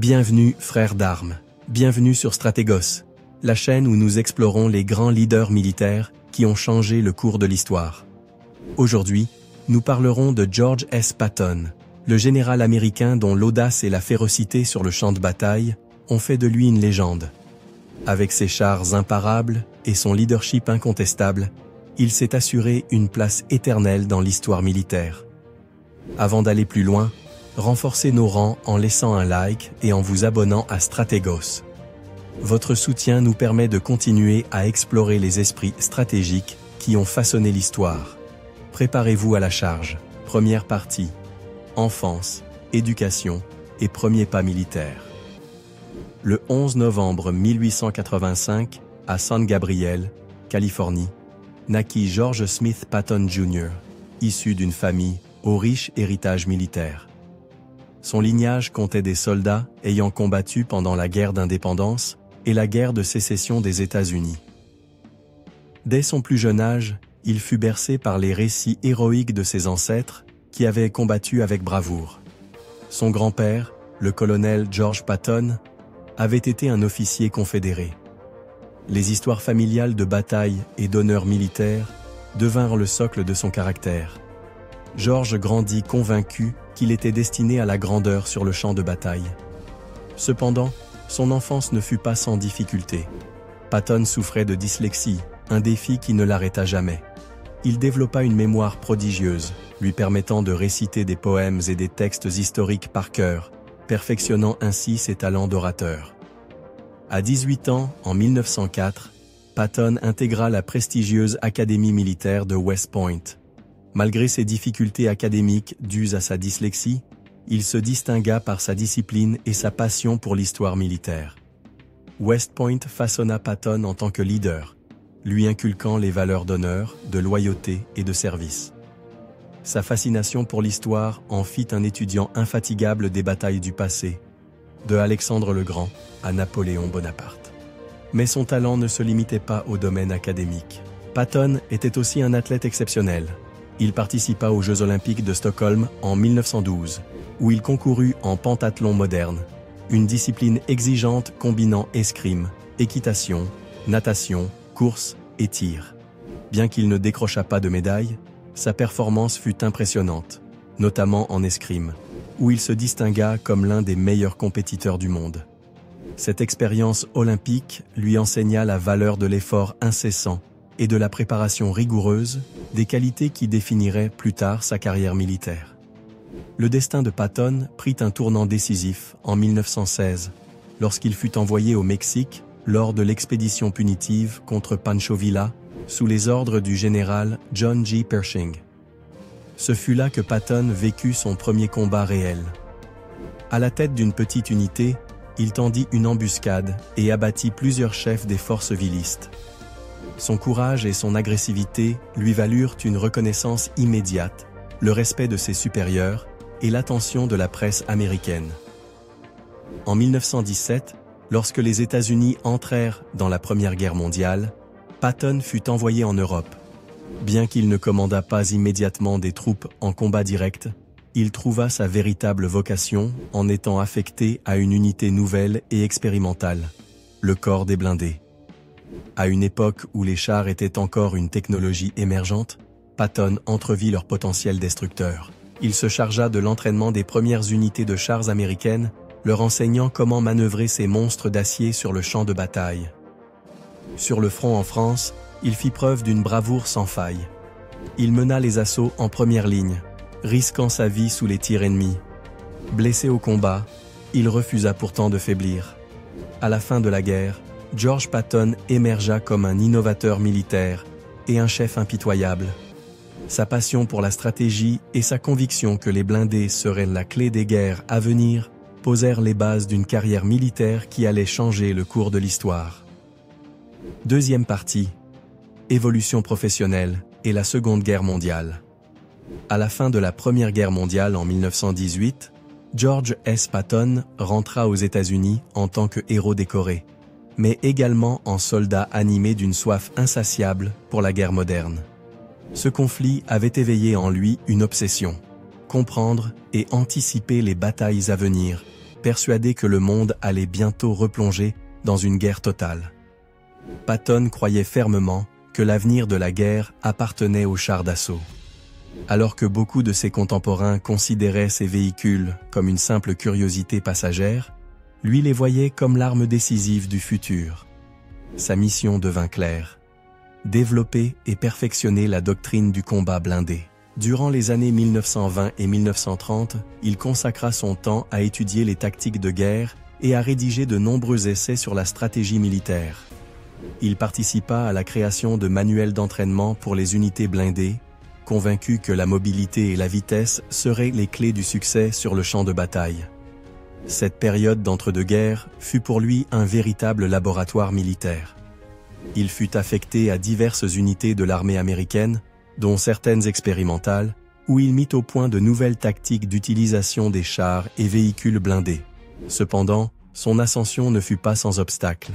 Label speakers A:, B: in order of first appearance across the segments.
A: Bienvenue, frères d'armes. Bienvenue sur Stratégos, la chaîne où nous explorons les grands leaders militaires qui ont changé le cours de l'histoire. Aujourd'hui, nous parlerons de George S. Patton, le général américain dont l'audace et la férocité sur le champ de bataille ont fait de lui une légende. Avec ses chars imparables et son leadership incontestable, il s'est assuré une place éternelle dans l'histoire militaire. Avant d'aller plus loin, renforcez nos rangs en laissant un like et en vous abonnant à Stratégos. Votre soutien nous permet de continuer à explorer les esprits stratégiques qui ont façonné l'histoire. Préparez-vous à la charge. Première partie. Enfance, éducation et premiers pas militaires. Le 11 novembre 1885, à San Gabriel, Californie, naquit George Smith Patton Jr., issu d'une famille au riche héritage militaire. Son lignage comptait des soldats ayant combattu pendant la guerre d'indépendance et la guerre de sécession des États-Unis. Dès son plus jeune âge, il fut bercé par les récits héroïques de ses ancêtres qui avaient combattu avec bravoure. Son grand-père, le colonel George Patton, avait été un officier confédéré. Les histoires familiales de bataille et d'honneur militaire devinrent le socle de son caractère. George grandit convaincu qu'il était destiné à la grandeur sur le champ de bataille. Cependant, son enfance ne fut pas sans difficulté. Patton souffrait de dyslexie, un défi qui ne l'arrêta jamais. Il développa une mémoire prodigieuse, lui permettant de réciter des poèmes et des textes historiques par cœur, perfectionnant ainsi ses talents d'orateur. À 18 ans, en 1904, Patton intégra la prestigieuse Académie militaire de West Point. Malgré ses difficultés académiques dues à sa dyslexie, il se distingua par sa discipline et sa passion pour l'histoire militaire. West Point façonna Patton en tant que leader, lui inculquant les valeurs d'honneur, de loyauté et de service. Sa fascination pour l'histoire en fit un étudiant infatigable des batailles du passé, de Alexandre le Grand à Napoléon Bonaparte. Mais son talent ne se limitait pas au domaine académique. Patton était aussi un athlète exceptionnel. Il participa aux Jeux olympiques de Stockholm en 1912, où il concourut en pentathlon moderne, une discipline exigeante combinant escrime, équitation, natation, course et tir. Bien qu'il ne décrocha pas de médaille, sa performance fut impressionnante, notamment en escrime, où il se distingua comme l'un des meilleurs compétiteurs du monde. Cette expérience olympique lui enseigna la valeur de l'effort incessant et de la préparation rigoureuse, des qualités qui définiraient plus tard sa carrière militaire. Le destin de Patton prit un tournant décisif en 1916, lorsqu'il fut envoyé au Mexique lors de l'expédition punitive contre Pancho Villa, sous les ordres du général John G. Pershing. Ce fut là que Patton vécut son premier combat réel. À la tête d'une petite unité, il tendit une embuscade et abattit plusieurs chefs des forces villistes. Son courage et son agressivité lui valurent une reconnaissance immédiate, le respect de ses supérieurs et l'attention de la presse américaine. En 1917, lorsque les États-Unis entrèrent dans la Première Guerre mondiale, Patton fut envoyé en Europe. Bien qu'il ne commandât pas immédiatement des troupes en combat direct, il trouva sa véritable vocation en étant affecté à une unité nouvelle et expérimentale, le corps des blindés. À une époque où les chars étaient encore une technologie émergente, Patton entrevit leur potentiel destructeur. Il se chargea de l'entraînement des premières unités de chars américaines, leur enseignant comment manœuvrer ces monstres d'acier sur le champ de bataille. Sur le front en France, il fit preuve d'une bravoure sans faille. Il mena les assauts en première ligne, risquant sa vie sous les tirs ennemis. Blessé au combat, il refusa pourtant de faiblir. À la fin de la guerre, George Patton émergea comme un innovateur militaire et un chef impitoyable. Sa passion pour la stratégie et sa conviction que les blindés seraient la clé des guerres à venir posèrent les bases d'une carrière militaire qui allait changer le cours de l'histoire. Deuxième partie. Évolution professionnelle et la Seconde Guerre mondiale. À la fin de la Première Guerre mondiale en 1918, George S. Patton rentra aux États-Unis en tant que héros décoré, mais également en soldat animé d'une soif insatiable pour la guerre moderne. Ce conflit avait éveillé en lui une obsession, comprendre et anticiper les batailles à venir, persuadé que le monde allait bientôt replonger dans une guerre totale. Patton croyait fermement que l'avenir de la guerre appartenait aux chars d'assaut. Alors que beaucoup de ses contemporains considéraient ces véhicules comme une simple curiosité passagère, lui les voyait comme l'arme décisive du futur. Sa mission devint claire: développer et perfectionner la doctrine du combat blindé. Durant les années 1920 et 1930, il consacra son temps à étudier les tactiques de guerre et à rédiger de nombreux essais sur la stratégie militaire. Il participa à la création de manuels d'entraînement pour les unités blindées, convaincu que la mobilité et la vitesse seraient les clés du succès sur le champ de bataille. Cette période d'entre-deux-guerres fut pour lui un véritable laboratoire militaire. Il fut affecté à diverses unités de l'armée américaine, dont certaines expérimentales, où il mit au point de nouvelles tactiques d'utilisation des chars et véhicules blindés. Cependant, son ascension ne fut pas sans obstacle.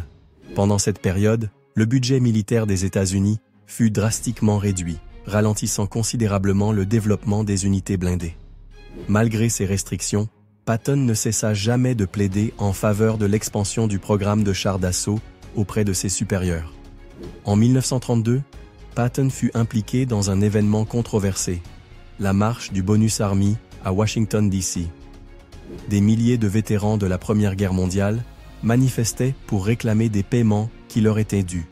A: Pendant cette période, le budget militaire des États-Unis fut drastiquement réduit, ralentissant considérablement le développement des unités blindées. Malgré ces restrictions, Patton ne cessa jamais de plaider en faveur de l'expansion du programme de chars d'assaut auprès de ses supérieurs. En 1932, Patton fut impliqué dans un événement controversé, la marche du Bonus Army à Washington, D.C. Des milliers de vétérans de la Première Guerre mondiale manifestaient pour réclamer des paiements qui leur étaient dus.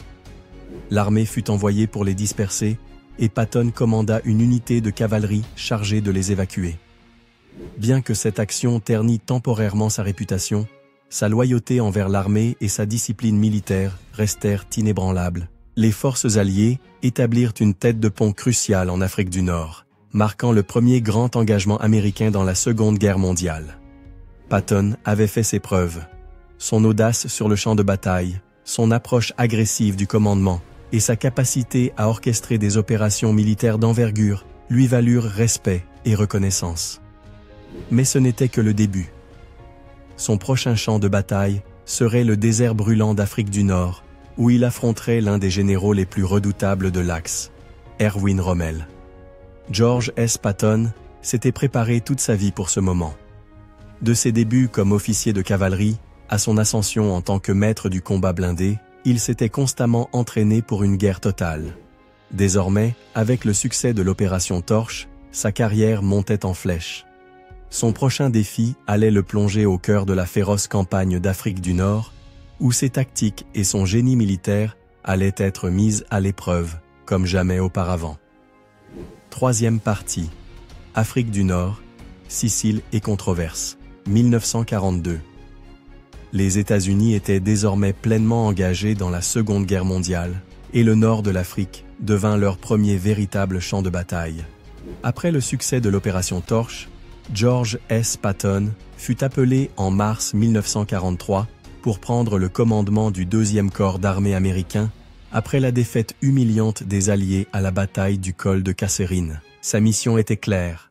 A: L'armée fut envoyée pour les disperser et Patton commanda une unité de cavalerie chargée de les évacuer. Bien que cette action ternit temporairement sa réputation, sa loyauté envers l'armée et sa discipline militaire restèrent inébranlables. Les forces alliées établirent une tête de pont cruciale en Afrique du Nord, marquant le premier grand engagement américain dans la Seconde Guerre mondiale. Patton avait fait ses preuves. Son audace sur le champ de bataille, son approche agressive du commandement et sa capacité à orchestrer des opérations militaires d'envergure lui valurent respect et reconnaissance. Mais ce n'était que le début. Son prochain champ de bataille serait le désert brûlant d'Afrique du Nord, où il affronterait l'un des généraux les plus redoutables de l'Axe, Erwin Rommel. George S. Patton s'était préparé toute sa vie pour ce moment. De ses débuts comme officier de cavalerie à son ascension en tant que maître du combat blindé, il s'était constamment entraîné pour une guerre totale. Désormais, avec le succès de l'opération Torche, sa carrière montait en flèche. Son prochain défi allait le plonger au cœur de la féroce campagne d'Afrique du Nord, où ses tactiques et son génie militaire allaient être mises à l'épreuve, comme jamais auparavant. Troisième partie. Afrique du Nord, Sicile et controverse, 1942. Les États-Unis étaient désormais pleinement engagés dans la Seconde Guerre mondiale, et le nord de l'Afrique devint leur premier véritable champ de bataille. Après le succès de l'opération Torche, George S. Patton fut appelé en mars 1943 pour prendre le commandement du 2e corps d'armée américain après la défaite humiliante des Alliés à la bataille du col de Kasserine. Sa mission était claire: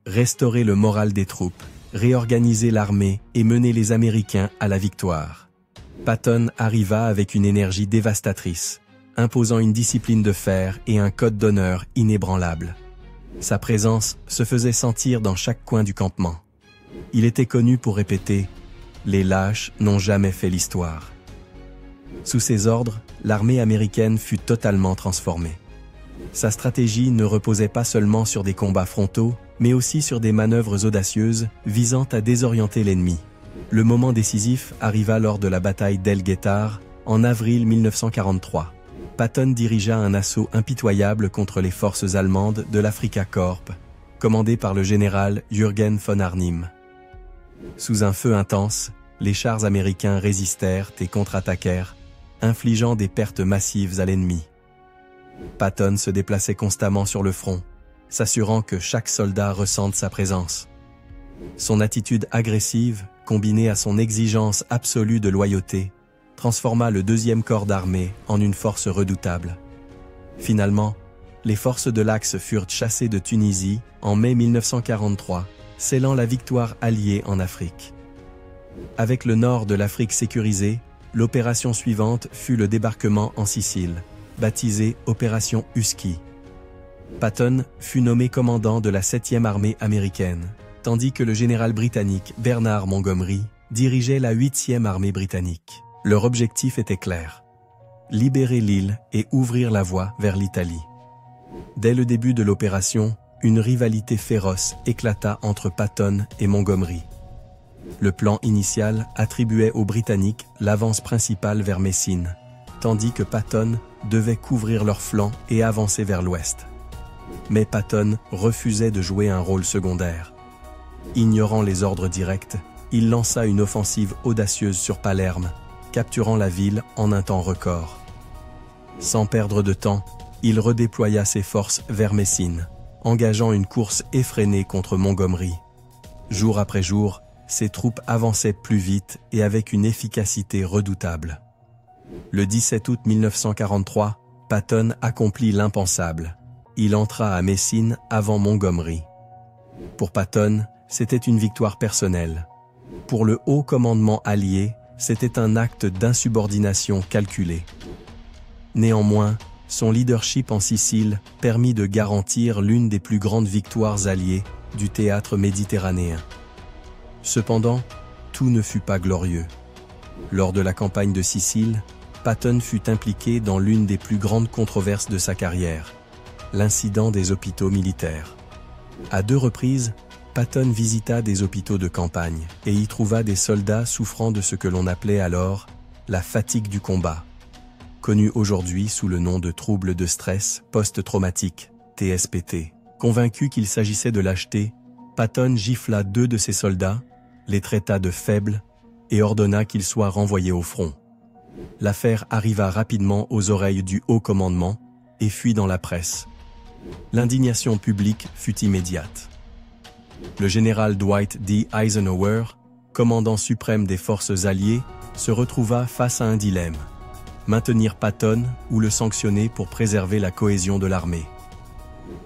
A: restaurer le moral des troupes, réorganiser l'armée et mener les Américains à la victoire. Patton arriva avec une énergie dévastatrice, imposant une discipline de fer et un code d'honneur inébranlable. Sa présence se faisait sentir dans chaque coin du campement. Il était connu pour répéter « Les lâches n'ont jamais fait l'histoire ». Sous ses ordres, l'armée américaine fut totalement transformée. Sa stratégie ne reposait pas seulement sur des combats frontaux, mais aussi sur des manœuvres audacieuses visant à désorienter l'ennemi. Le moment décisif arriva lors de la bataille d'El Guettar, en avril 1943. Patton dirigea un assaut impitoyable contre les forces allemandes de l'Afrika Korps, commandé par le général Jürgen von Arnim. Sous un feu intense, les chars américains résistèrent et contre-attaquèrent, infligeant des pertes massives à l'ennemi. Patton se déplaçait constamment sur le front, s'assurant que chaque soldat ressente sa présence. Son attitude agressive, combinée à son exigence absolue de loyauté, transforma le 2e corps d'armée en une force redoutable. Finalement, les forces de l'Axe furent chassées de Tunisie en mai 1943, scellant la victoire alliée en Afrique. Avec le nord de l'Afrique sécurisé, l'opération suivante fut le débarquement en Sicile, baptisée Opération Husky. Patton fut nommé commandant de la 7e armée américaine, tandis que le général britannique Bernard Montgomery dirigeait la 8e armée britannique. Leur objectif était clair: libérer l'île et ouvrir la voie vers l'Italie. Dès le début de l'opération, une rivalité féroce éclata entre Patton et Montgomery. Le plan initial attribuait aux Britanniques l'avance principale vers Messine, tandis que Patton devait couvrir leurs flancs et avancer vers l'ouest. Mais Patton refusait de jouer un rôle secondaire. Ignorant les ordres directs, il lança une offensive audacieuse sur Palerme, capturant la ville en un temps record. Sans perdre de temps, il redéploya ses forces vers Messine, engageant une course effrénée contre Montgomery. Jour après jour, ses troupes avançaient plus vite et avec une efficacité redoutable. Le 17 août 1943, Patton accomplit l'impensable. Il entra à Messine avant Montgomery. Pour Patton, c'était une victoire personnelle. Pour le haut commandement allié, c'était un acte d'insubordination calculé. Néanmoins, son leadership en Sicile permit de garantir l'une des plus grandes victoires alliées du théâtre méditerranéen. Cependant, tout ne fut pas glorieux. Lors de la campagne de Sicile, Patton fut impliqué dans l'une des plus grandes controverses de sa carrière, l'incident des hôpitaux militaires. À 2 reprises, Patton visita des hôpitaux de campagne et y trouva des soldats souffrant de ce que l'on appelait alors la fatigue du combat, connu aujourd'hui sous le nom de trouble de stress post-traumatique, TSPT. Convaincu qu'il s'agissait de lâcheté, Patton gifla 2 de ses soldats, les traita de faibles et ordonna qu'ils soient renvoyés au front. L'affaire arriva rapidement aux oreilles du haut commandement et fuit dans la presse. L'indignation publique fut immédiate. Le général Dwight D. Eisenhower, commandant suprême des forces alliées, se retrouva face à un dilemme: maintenir Patton ou le sanctionner pour préserver la cohésion de l'armée.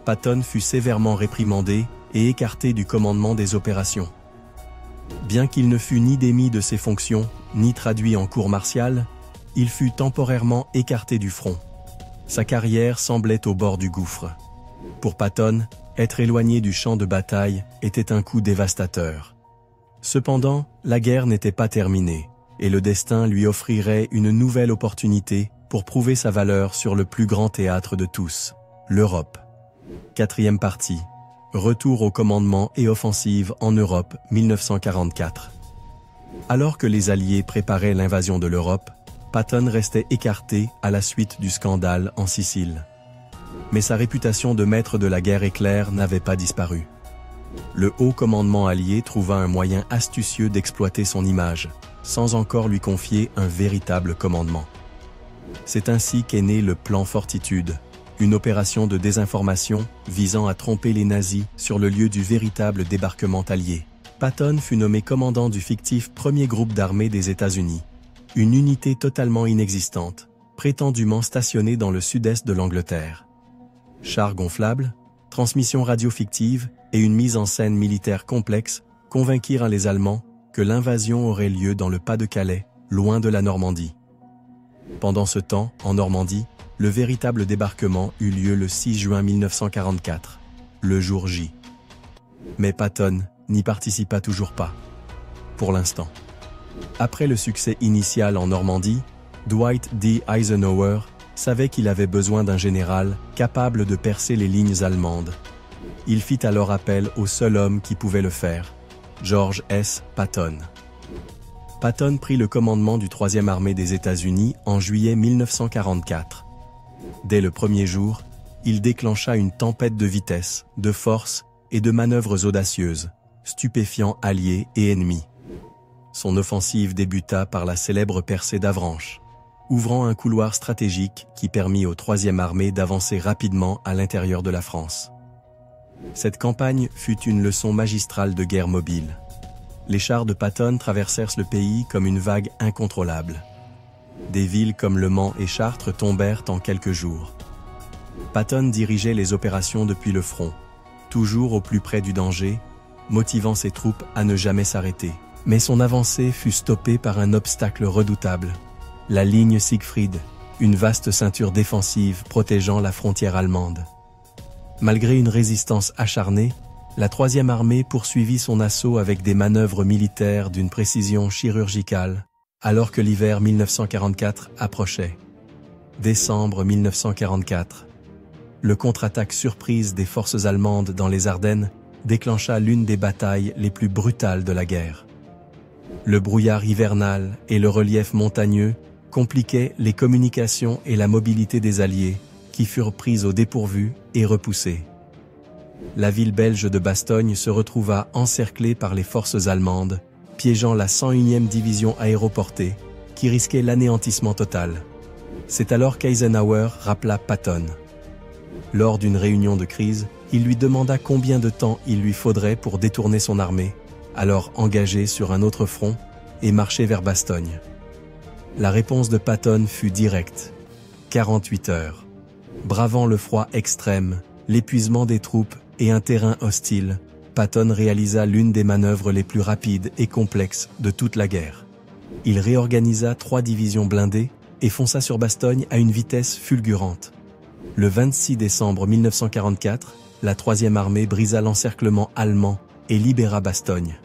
A: Patton fut sévèrement réprimandé et écarté du commandement des opérations. Bien qu'il ne fût ni démis de ses fonctions, ni traduit en cour martiale, il fut temporairement écarté du front. Sa carrière semblait au bord du gouffre. Pour Patton, être éloigné du champ de bataille était un coup dévastateur. Cependant, la guerre n'était pas terminée, et le destin lui offrirait une nouvelle opportunité pour prouver sa valeur sur le plus grand théâtre de tous, l'Europe. 4e partie. Retour au commandement et offensive en Europe, 1944. Alors que les Alliés préparaient l'invasion de l'Europe, Patton restait écarté à la suite du scandale en Sicile. Mais sa réputation de maître de la guerre éclair n'avait pas disparu. Le haut commandement allié trouva un moyen astucieux d'exploiter son image, sans encore lui confier un véritable commandement. C'est ainsi qu'est né le plan Fortitude, une opération de désinformation visant à tromper les nazis sur le lieu du véritable débarquement allié. Patton fut nommé commandant du fictif premier groupe d'armée des États-Unis, une unité totalement inexistante, prétendument stationnée dans le sud-est de l'Angleterre. Chars gonflables, transmission radio fictive et une mise en scène militaire complexe convainquirent les Allemands que l'invasion aurait lieu dans le Pas-de-Calais, loin de la Normandie. Pendant ce temps, en Normandie, le véritable débarquement eut lieu le 6 juin 1944, le jour J. Mais Patton n'y participa toujours pas, pour l'instant. Après le succès initial en Normandie, Dwight D. Eisenhower savait qu'il avait besoin d'un général capable de percer les lignes allemandes. Il fit alors appel au seul homme qui pouvait le faire, George S. Patton. Patton prit le commandement du 3e armée des États-Unis en juillet 1944. Dès le premier jour, il déclencha une tempête de vitesse, de force et de manœuvres audacieuses, stupéfiant alliés et ennemis. Son offensive débuta par la célèbre percée d'Avranches, ouvrant un couloir stratégique qui permit aux 3e armée d'avancer rapidement à l'intérieur de la France. Cette campagne fut une leçon magistrale de guerre mobile. Les chars de Patton traversèrent le pays comme une vague incontrôlable. Des villes comme Le Mans et Chartres tombèrent en quelques jours. Patton dirigeait les opérations depuis le front, toujours au plus près du danger, motivant ses troupes à ne jamais s'arrêter. Mais son avancée fut stoppée par un obstacle redoutable, la ligne Siegfried, une vaste ceinture défensive protégeant la frontière allemande. Malgré une résistance acharnée, La Troisième Armée poursuivit son assaut avec des manœuvres militaires d'une précision chirurgicale, alors que l'hiver 1944 approchait. Décembre 1944. Le contre-attaque surprise des forces allemandes dans les Ardennes déclencha l'une des batailles les plus brutales de la guerre. Le brouillard hivernal et le relief montagneux compliquaient les communications et la mobilité des Alliés, qui furent pris au dépourvu et repoussés. La ville belge de Bastogne se retrouva encerclée par les forces allemandes, piégeant la 101e division aéroportée, qui risquait l'anéantissement total. C'est alors qu'Eisenhower rappela Patton. Lors d'une réunion de crise, il lui demanda combien de temps il lui faudrait pour détourner son armée, alors engagée sur un autre front, et marcher vers Bastogne. La réponse de Patton fut directe. 48 heures. Bravant le froid extrême, l'épuisement des troupes et un terrain hostile, Patton réalisa l'une des manœuvres les plus rapides et complexes de toute la guerre. Il réorganisa 3 divisions blindées et fonça sur Bastogne à une vitesse fulgurante. Le 26 décembre 1944, la Troisième Armée brisa l'encerclement allemand et libéra Bastogne.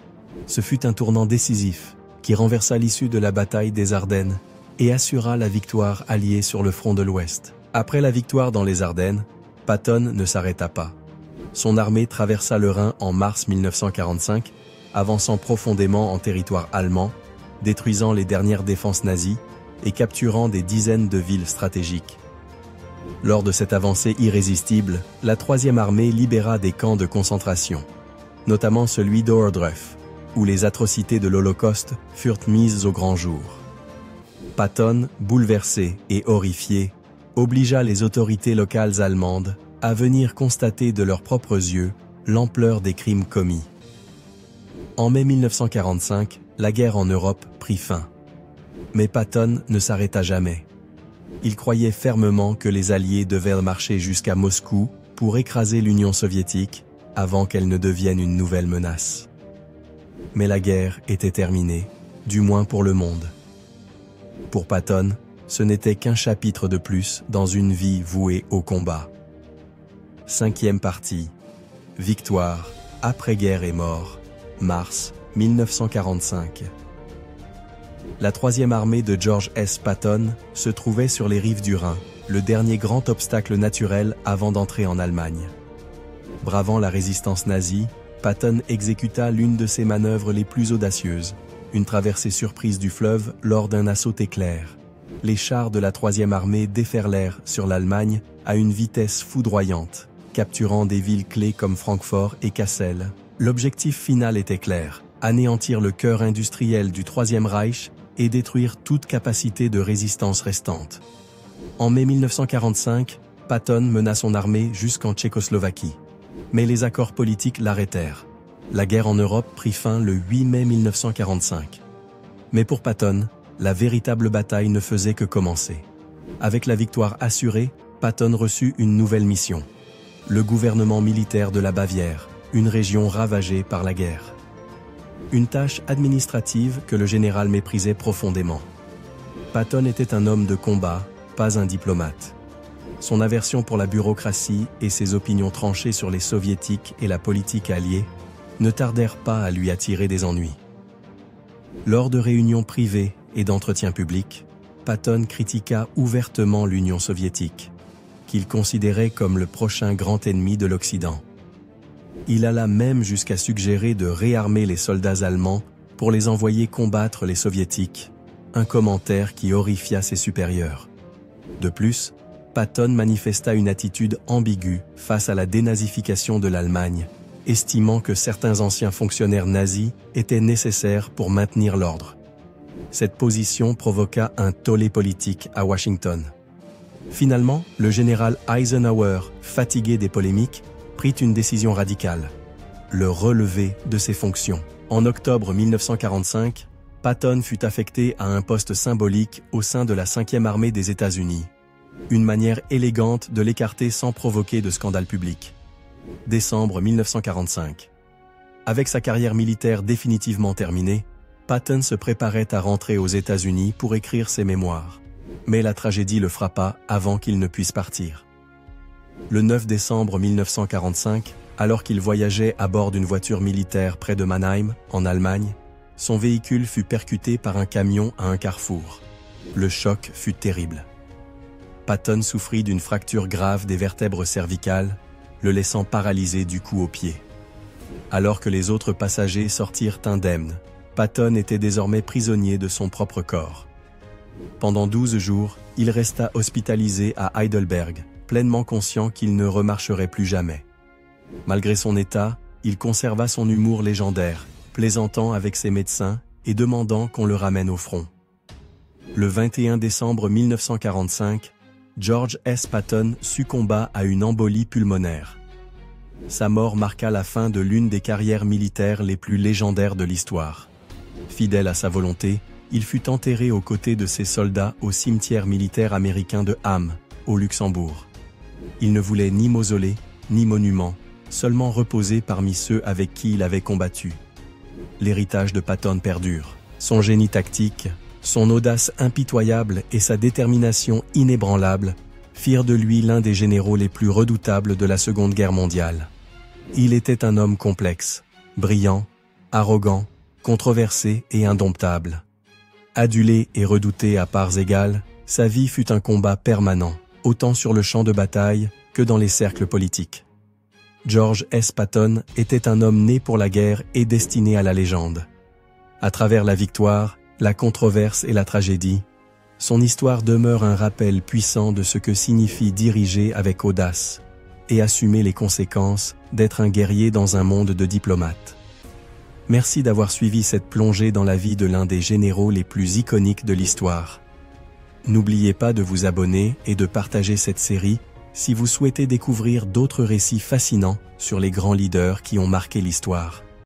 A: Ce fut un tournant décisif qui renversa l'issue de la bataille des Ardennes et assura la victoire alliée sur le front de l'Ouest. Après la victoire dans les Ardennes, Patton ne s'arrêta pas. Son armée traversa le Rhin en mars 1945, avançant profondément en territoire allemand, détruisant les dernières défenses nazies et capturant des dizaines de villes stratégiques. Lors de cette avancée irrésistible, la Troisième Armée libéra des camps de concentration, notamment celui d'Ohrdruf, où les atrocités de l'Holocauste furent mises au grand jour. Patton, bouleversé et horrifié, obligea les autorités locales allemandes à venir constater de leurs propres yeux l'ampleur des crimes commis. En mai 1945, la guerre en Europe prit fin. Mais Patton ne s'arrêta jamais. Il croyait fermement que les Alliés devaient marcher jusqu'à Moscou pour écraser l'Union soviétique avant qu'elle ne devienne une nouvelle menace. Mais la guerre était terminée, du moins pour le monde. Pour Patton, ce n'était qu'un chapitre de plus dans une vie vouée au combat. 5e partie. Victoire, après-guerre et mort, mars 1945. La Troisième Armée de George S. Patton se trouvait sur les rives du Rhin, le dernier grand obstacle naturel avant d'entrer en Allemagne. Bravant la résistance nazie, Patton exécuta l'une de ses manœuvres les plus audacieuses, une traversée surprise du fleuve lors d'un assaut éclair. Les chars de la Troisième Armée déferlèrent sur l'Allemagne à une vitesse foudroyante, capturant des villes clés comme Francfort et Kassel. L'objectif final était clair, anéantir le cœur industriel du Troisième Reich et détruire toute capacité de résistance restante. En mai 1945, Patton mena son armée jusqu'en Tchécoslovaquie. Mais les accords politiques l'arrêtèrent. La guerre en Europe prit fin le 8 mai 1945. Mais pour Patton, la véritable bataille ne faisait que commencer. Avec la victoire assurée, Patton reçut une nouvelle mission. Le gouvernement militaire de la Bavière, une région ravagée par la guerre. Une tâche administrative que le général méprisait profondément. Patton était un homme de combat, pas un diplomate. Son aversion pour la bureaucratie et ses opinions tranchées sur les soviétiques et la politique alliée ne tardèrent pas à lui attirer des ennuis. Lors de réunions privées et d'entretiens publics, Patton critiqua ouvertement l'Union soviétique, qu'il considérait comme le prochain grand ennemi de l'Occident. Il alla même jusqu'à suggérer de réarmer les soldats allemands pour les envoyer combattre les soviétiques, un commentaire qui horrifia ses supérieurs. De plus, Patton manifesta une attitude ambiguë face à la dénazification de l'Allemagne, estimant que certains anciens fonctionnaires nazis étaient nécessaires pour maintenir l'ordre. Cette position provoqua un tollé politique à Washington. Finalement, le général Eisenhower, fatigué des polémiques, prit une décision radicale: le relever de ses fonctions. En octobre 1945, Patton fut affecté à un poste symbolique au sein de la 5e armée des États-Unis. Une manière élégante de l'écarter sans provoquer de scandale public. Décembre 1945. Avec sa carrière militaire définitivement terminée, Patton se préparait à rentrer aux États-Unis pour écrire ses mémoires. Mais la tragédie le frappa avant qu'il ne puisse partir. Le 9 décembre 1945, Alors qu'il voyageait à bord d'une voiture militaire près de Mannheim, en Allemagne, son véhicule fut percuté par un camion à un carrefour. Le choc fut terrible. Patton souffrit d'une fracture grave des vertèbres cervicales, le laissant paralysé du cou aux pieds. Alors que les autres passagers sortirent indemnes, Patton était désormais prisonnier de son propre corps. Pendant 12 jours, il resta hospitalisé à Heidelberg, pleinement conscient qu'il ne remarcherait plus jamais. Malgré son état, il conserva son humour légendaire, plaisantant avec ses médecins et demandant qu'on le ramène au front. Le 21 décembre 1945, George S. Patton succomba à une embolie pulmonaire. Sa mort marqua la fin de l'une des carrières militaires les plus légendaires de l'histoire. Fidèle à sa volonté, il fut enterré aux côtés de ses soldats au cimetière militaire américain de Ham, au Luxembourg. Il ne voulait ni mausolée, ni monument, seulement reposer parmi ceux avec qui il avait combattu. L'héritage de Patton perdure. Son génie tactique, son audace impitoyable et sa détermination inébranlable firent de lui l'un des généraux les plus redoutables de la Seconde Guerre mondiale. Il était un homme complexe, brillant, arrogant, controversé et indomptable. Adulé et redouté à parts égales, sa vie fut un combat permanent, autant sur le champ de bataille que dans les cercles politiques. George S. Patton était un homme né pour la guerre et destiné à la légende. À travers la victoire, la controverse et la tragédie, son histoire demeure un rappel puissant de ce que signifie diriger avec audace et assumer les conséquences d'être un guerrier dans un monde de diplomates. Merci d'avoir suivi cette plongée dans la vie de l'un des généraux les plus iconiques de l'histoire. N'oubliez pas de vous abonner et de partager cette série si vous souhaitez découvrir d'autres récits fascinants sur les grands leaders qui ont marqué l'histoire.